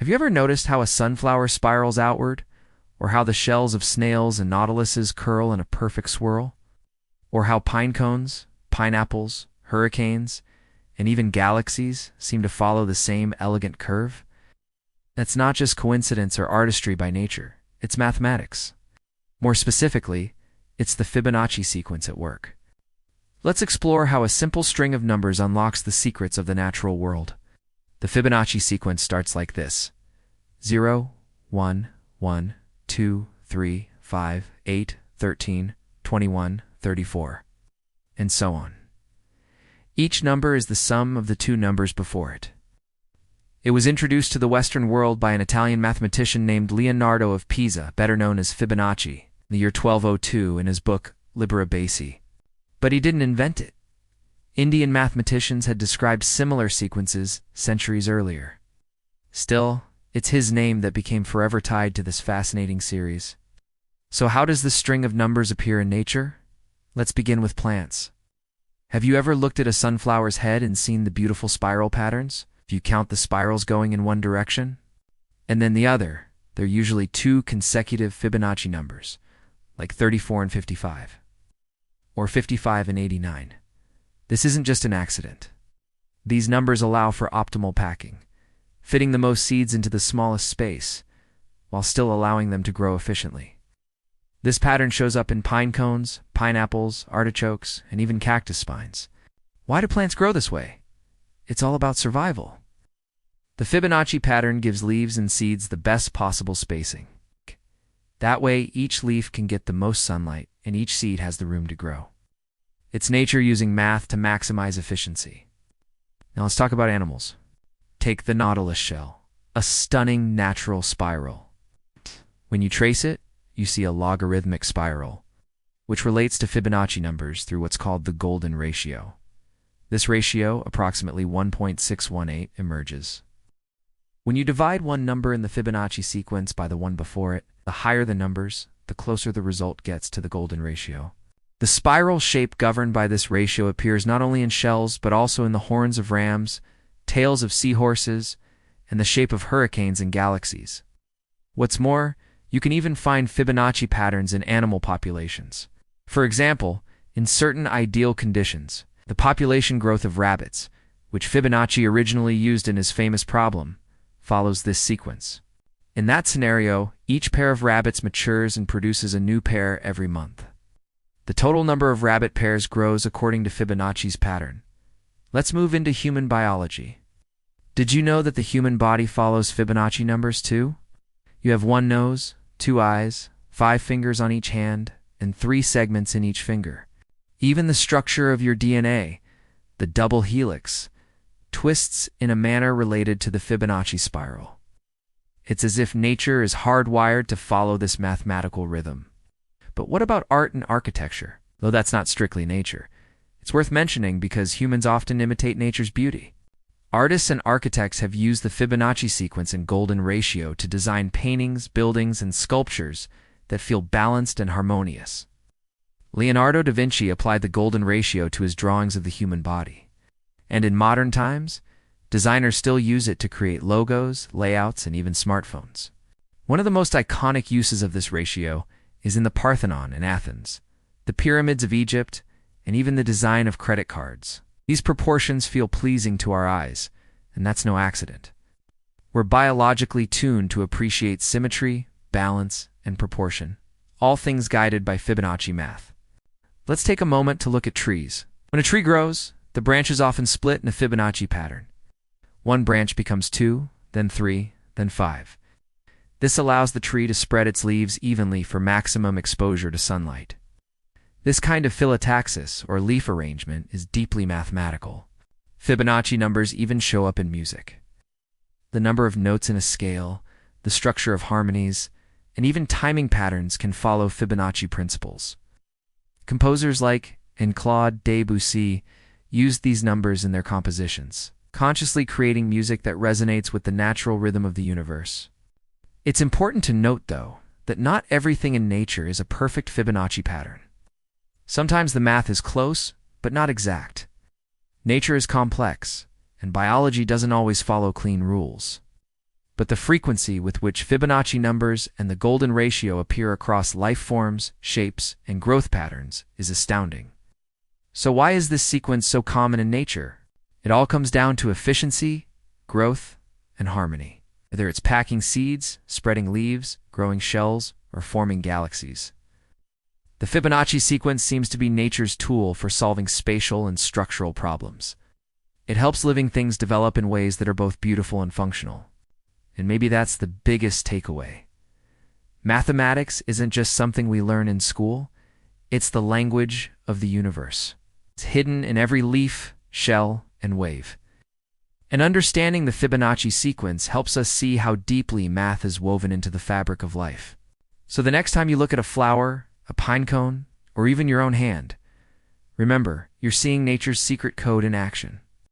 Have you ever noticed how a sunflower spirals outward? Or how the shells of snails and nautiluses curl in a perfect swirl? Or how pinecones, pineapples, hurricanes, and even galaxies seem to follow the same elegant curve? That's not just coincidence or artistry by nature, it's mathematics. More specifically, it's the Fibonacci sequence at work. Let's explore how a simple string of numbers unlocks the secrets of the natural world. The Fibonacci sequence starts like this: 0, 1, 1, 2, 3, 5, 8, 13, 21, 34, and so on. Each number is the sum of the two numbers before it. It was introduced to the Western world by an Italian mathematician named Leonardo of Pisa, better known as Fibonacci, in the year 1202 in his book Libera Basi. But he didn't invent it. Indian mathematicians had described similar sequences centuries earlier. Still, it's his name that became forever tied to this fascinating series. So how does this string of numbers appear in nature? Let's begin with plants. Have you ever looked at a sunflower's head and seen the beautiful spiral patterns? If you count the spirals going in one direction, and then the other, they're usually two consecutive Fibonacci numbers, like 34 and 55, or 55 and 89. This isn't just an accident. These numbers allow for optimal packing, fitting the most seeds into the smallest space, while still allowing them to grow efficiently. This pattern shows up in pine cones, pineapples, artichokes, and even cactus spines. Why do plants grow this way? It's all about survival. The Fibonacci pattern gives leaves and seeds the best possible spacing. That way, each leaf can get the most sunlight, and each seed has the room to grow. It's nature using math to maximize efficiency. Now let's talk about animals. Take the nautilus shell, a stunning natural spiral. When you trace it, you see a logarithmic spiral, which relates to Fibonacci numbers through what's called the golden ratio. This ratio, approximately 1.618, emerges. When you divide one number in the Fibonacci sequence by the one before it, the higher the numbers, the closer the result gets to the golden ratio. The spiral shape governed by this ratio appears not only in shells but also in the horns of rams, tails of seahorses, and the shape of hurricanes and galaxies. What's more, you can even find Fibonacci patterns in animal populations. For example, in certain ideal conditions, the population growth of rabbits, which Fibonacci originally used in his famous problem, follows this sequence. In that scenario, each pair of rabbits matures and produces a new pair every month. The total number of rabbit pairs grows according to Fibonacci's pattern. Let's move into human biology. Did you know that the human body follows Fibonacci numbers too? You have one nose, two eyes, 5 fingers on each hand, and 3 segments in each finger. Even the structure of your DNA, the double helix, twists in a manner related to the Fibonacci spiral. It's as if nature is hardwired to follow this mathematical rhythm. But what about art and architecture? Though that's not strictly nature, it's worth mentioning because humans often imitate nature's beauty. Artists and architects have used the Fibonacci sequence and golden ratio to design paintings, buildings, and sculptures that feel balanced and harmonious. Leonardo da Vinci applied the golden ratio to his drawings of the human body. And in modern times, designers still use it to create logos, layouts, and even smartphones. One of the most iconic uses of this ratio is in the Parthenon in Athens, the pyramids of Egypt, and even the design of credit cards. These proportions feel pleasing to our eyes, and that's no accident. We're biologically tuned to appreciate symmetry, balance, and proportion, all things guided by Fibonacci math. Let's take a moment to look at trees. When a tree grows, the branches often split in a Fibonacci pattern. One branch becomes 2, then 3, then 5. This allows the tree to spread its leaves evenly for maximum exposure to sunlight. This kind of phyllotaxis, or leaf arrangement, is deeply mathematical. Fibonacci numbers even show up in music. The number of notes in a scale, the structure of harmonies, and even timing patterns can follow Fibonacci principles. Composers like Claude Debussy used these numbers in their compositions, consciously creating music that resonates with the natural rhythm of the universe. It's important to note, though, that not everything in nature is a perfect Fibonacci pattern. Sometimes the math is close, but not exact. Nature is complex, and biology doesn't always follow clean rules. but the frequency with which Fibonacci numbers and the golden ratio appear across life forms, shapes, and growth patterns is astounding. So why is this sequence so common in nature? It all comes down to efficiency, growth, and harmony. Whether it's packing seeds, spreading leaves, growing shells, or forming galaxies. The Fibonacci sequence seems to be nature's tool for solving spatial and structural problems. It helps living things develop in ways that are both beautiful and functional. And maybe that's the biggest takeaway. Mathematics isn't just something we learn in school, it's the language of the universe. It's hidden in every leaf, shell, and wave. And understanding the Fibonacci sequence helps us see how deeply math is woven into the fabric of life. So the next time you look at a flower, a pinecone, or even your own hand, remember, you're seeing nature's secret code in action.